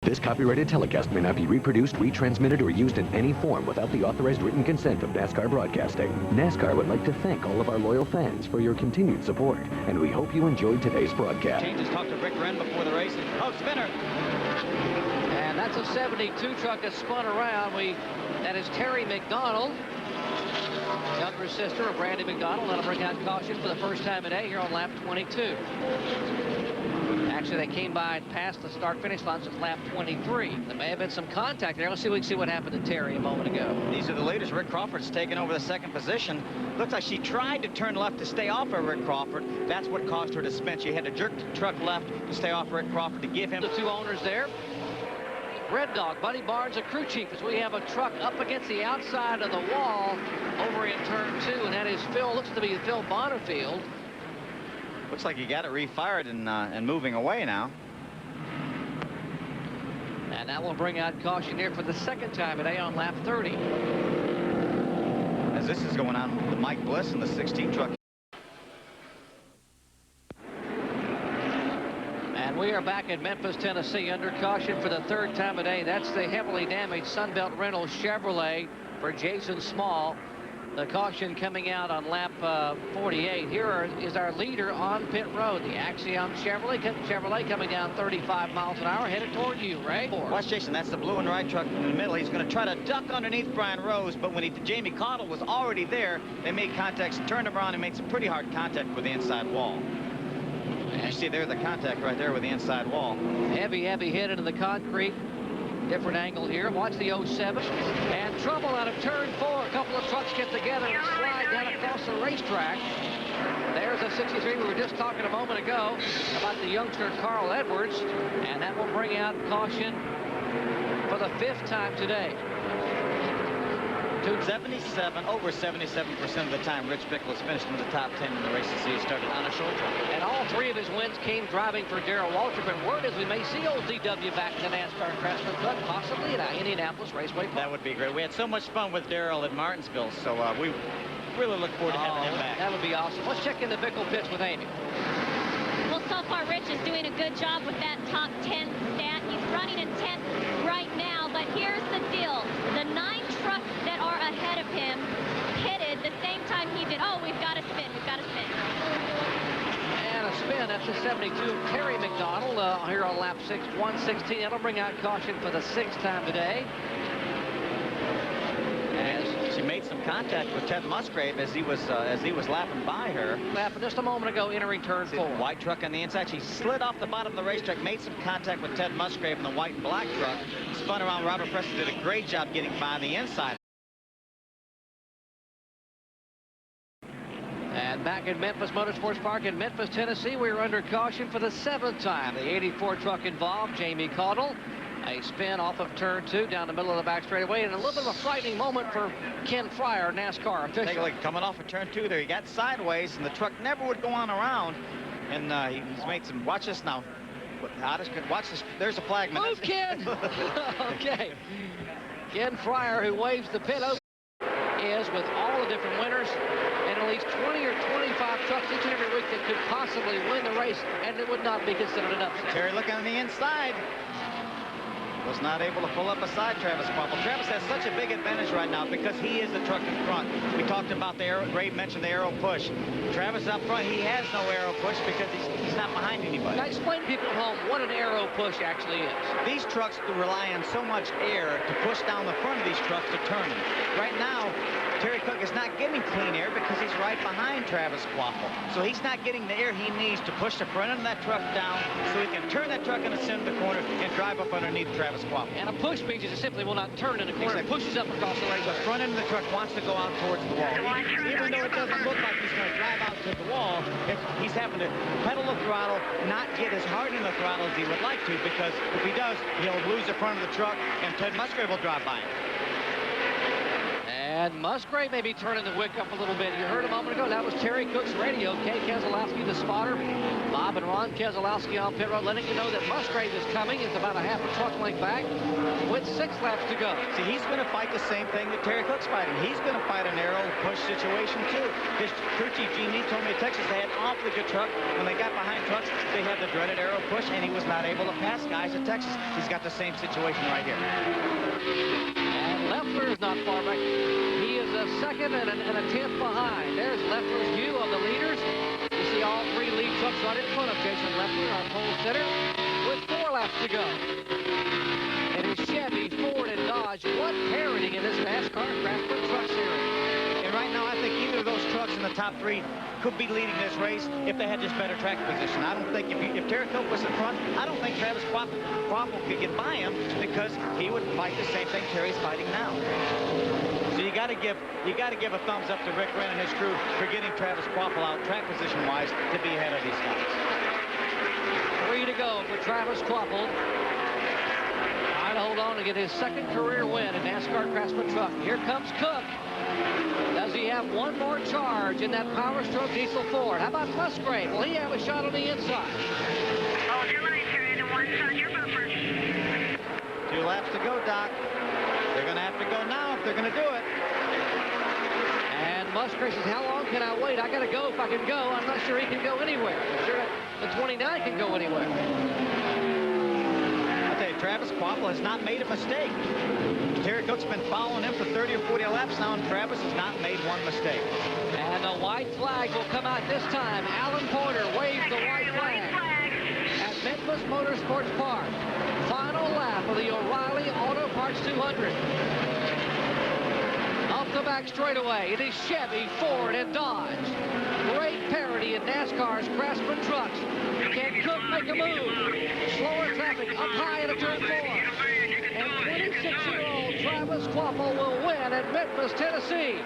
This copyrighted telecast may not be reproduced, retransmitted, or used in any form without the authorized written consent of NASCAR Broadcasting. NASCAR would like to thank all of our loyal fans for your continued support, and we hope you enjoyed today's broadcast. Changes, talked to Rick Wren before the race. Oh, spinner. And that's a 72 truck that spun around. That is Terry McDonald, younger sister of Brandy McDonald. That'll bring out caution for the first time today here on lap 22. Actually, they came by and passed the start-finish line since lap 23. There may have been some contact there. Let's see what happened to Terry a moment ago. These are the leaders. Rick Crawford's taken over the second position. Looks like she tried to turn left to stay off of Rick Crawford. That's what caused her to spin. She had to jerk the truck left to stay off Rick Crawford to give him. The two owners there. Red Dog, Buddy Barnes, a crew chief, as we have a truck up against the outside of the wall over in turn 2, and that is looks to be Phil Bonneville. Looks like he got it refired and moving away now. And that will bring out caution here for the second time today on lap 30. As this is going on with Mike Bliss and the 16 truck. And we are back in Memphis, Tennessee, under caution for the third time today. That's the heavily damaged Sunbelt Reynolds Chevrolet for Jason Small. The caution coming out on lap 48. Here is our leader on pit road, the Axiom Chevrolet coming down 35 miles an hour, headed toward you, Ray. Watch, Jason, that's the blue and white truck in the middle. He's going to try to duck underneath Brian Rose, but when Jamie Cottle was already there, they made contact, turned around and made some pretty hard contact with the inside wall. You see there the contact right there with the inside wall. Heavy hit into the concrete. Different angle here. Watch the 07. And trouble out of turn 4. A couple of trucks get together and slide down across the racetrack. There's a 63 we were just talking a moment ago about the youngster Carl Edwards. And that will bring out caution for the 5th time today. 77, over 77% of the time, Rich Bickle has finished in the top 10 in the races he started on a short track. And all 3 of his wins came driving for Darrell Waltrip. And word is we may see old DW back in the NASCAR Craftsman truck, possibly at Indianapolis Raceway Park. That would be great. We had so much fun with Darrell at Martinsville, so we really look forward to having him back. That would be awesome. Let's check in the Bickle pits with Amy. Well, so far, Rich is doing a good job with that top 10 stat. He's running in 10th right now, but here's the deal. The 9 trucks that are ahead of him pitted the same time he did. Oh, we've got to spin. We've got to spin. And a spin. That's a 72. Terry McDonald here on lap 6, 116. That'll bring out caution for the 6th time today. She made some contact with Ted Musgrave as he was lapping by her. Happened just a moment ago, entering turn 4. White truck on the inside. She slid off the bottom of the racetrack, made some contact with Ted Musgrave in the white and black truck. Spun around. Robert Preston did a great job getting by the inside. And back in Memphis Motorsports Park in Memphis, Tennessee, we are under caution for the 7th time. The 84 truck involved, Jamie Cottle. A spin off of turn 2 down the middle of the back straightaway, and a little bit of a frightening moment for Ken Fryer, NASCAR official. Take a look, coming off of turn 2 there, he got sideways, and the truck never would go on around, and he's made some. Watch this now. Watch this. There's a flag. Move, Ken. Okay. Ken Fryer, who waves the pit open, is with all the different winners and at least 20 or 25 trucks each and every week that could possibly win the race, and it would not be considered an upset. Terry looking on the inside. Was not able to pull up beside Travis Kvapil. Travis has such a big advantage right now because he is the truck in front. We talked about the aero. Ray mentioned the aero push. Travis up front, he has no aero push because he's not behind anybody. Now explain to people at home what an aero push actually is. These trucks rely on so much air to push down the front of these trucks to turn them. Right now, Terry Cook is not getting clean air because he's right behind Travis Kvapil. So he's not getting the air he needs to push the front end of that truck down so he can turn that truck in the center of the corner and drive up underneath Travis Kvapil. And a push means it simply will not turn in the corner. It pushes up across the racetrack. The front end of the truck wants to go out towards the wall. Even though it doesn't look like he's going to drive out to the wall, he's having to pedal the throttle, not get as hard in the throttle as he would like to, because if he does, he'll lose the front of the truck, and Ted Musgrave will drive by him. And Musgrave may be turning the wick up a little bit. You heard a moment ago, that was Terry Cook's radio. Kay Keselowski, the spotter. Bob and Ron Keselowski on pit road, letting you know that Musgrave is coming. It's about a half a truck length back with 6 laps to go. See, he's going to fight the same thing that Terry Cook's fighting. He's going to fight a narrow push situation, too. His crew chief, Gene Neat, told me in Texas they had an awfully good truck. When they got behind trucks, they had the dreaded arrow push, and he was not able to pass guys at Texas. He's got the same situation right here. And Leffler is not far back. He is a second and a 10th behind. There's Leffler's view of the leaders. You see all 3 lead trucks right in front of Jason Leffler on pole center with 4 laps to go. And his Chevy, Ford, and Dodge, what parity in this NASCAR Craftsman Truck Series. And right now, I think either of those trucks in the top 3 could be leading this race if they had just better track position. I don't think if Terry Cook was in front, I don't think Travis Quaffle could get by him because he would fight the same thing Terry's fighting now. So you got to give a thumbs up to Rick Wren and his crew for getting Travis Quaffle out track position wise to be ahead of these guys. 3 to go for Travis Quaffle. Trying to hold on to get his 2nd career win in NASCAR Craftsman Truck. Here comes Cook. Does he have one more charge in that Power Stroke diesel Ford? How about Musgrave? Will he have a shot on the inside? Hold your line, Terry. The one's on your bumper. 2 laps to go, Doc. They're going to have to go now if they're going to do it. And Musgrave says, how long can I wait? I got to go if I can go. I'm not sure he can go anywhere. I'm sure the 29 can go anywhere. I tell you, Travis Quaffle has not made a mistake. Terry Cook's been following him for 30 or 40 laps now, and Travis has not made one mistake. And the white flag will come out this time. Alan Porter waves the white flag at Memphis Motorsports Park. Final lap of the O'Reilly Auto Parts 200. Off the back straightaway, it is Chevy, Ford, and Dodge. Great parity in NASCAR's Craftsman trucks. Can Cook make a move? Slower traffic up high into turn 4. And 26-year-old Travis Quaffle will win at Memphis, Tennessee.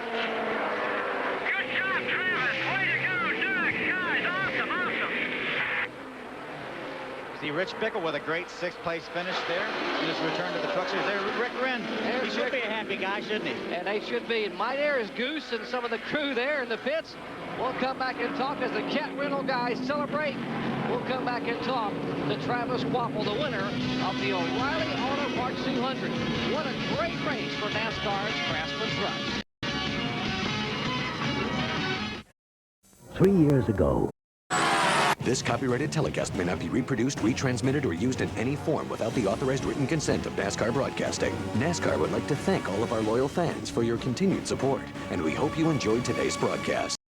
Good job, Travis. Way to go, Doug. Guys, awesome. See Rich Bickle with a great 6th place finish there in his return to the truck series. There, Rick Wren. He should be a happy guy, shouldn't he? And they should be. And my there is Goose and some of the crew there in the pits. We'll come back and talk as the Cat Rental guys celebrate. We'll come back and talk to Travis Quaffle, the winner of the O'Reilly Auto Parts 200. What a great race for NASCAR's Craftsman trucks. 3 years ago. This copyrighted telecast may not be reproduced, retransmitted, or used in any form without the authorized written consent of NASCAR Broadcasting. NASCAR would like to thank all of our loyal fans for your continued support, and we hope you enjoyed today's broadcast.